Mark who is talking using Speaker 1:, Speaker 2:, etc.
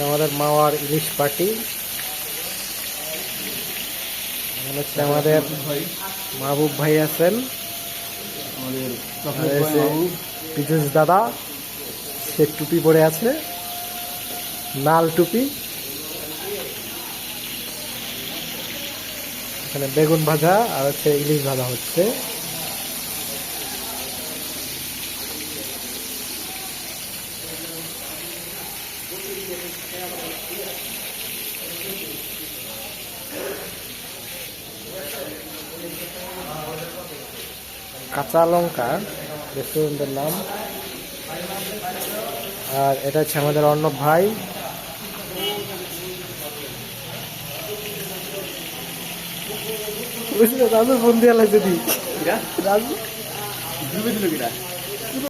Speaker 1: আমাদের মাওয়ার ইলিশ পার্টি। হচ্ছে আমাদের মাহবুব ভাই আছেন, পিজুস দাদা, সে টুপি পরে আছে, লাল টুপি। এখানে বেগুন ভাজা আর হচ্ছে ইলিশ ভাজা হচ্ছে। কাঁচা লঙ্কা রেস্টুরেন্টের নাম। আর এটা হচ্ছে আমাদের অর্ণব ভাই। রাজু ফোন দিয়ে লাগছে দি রাজু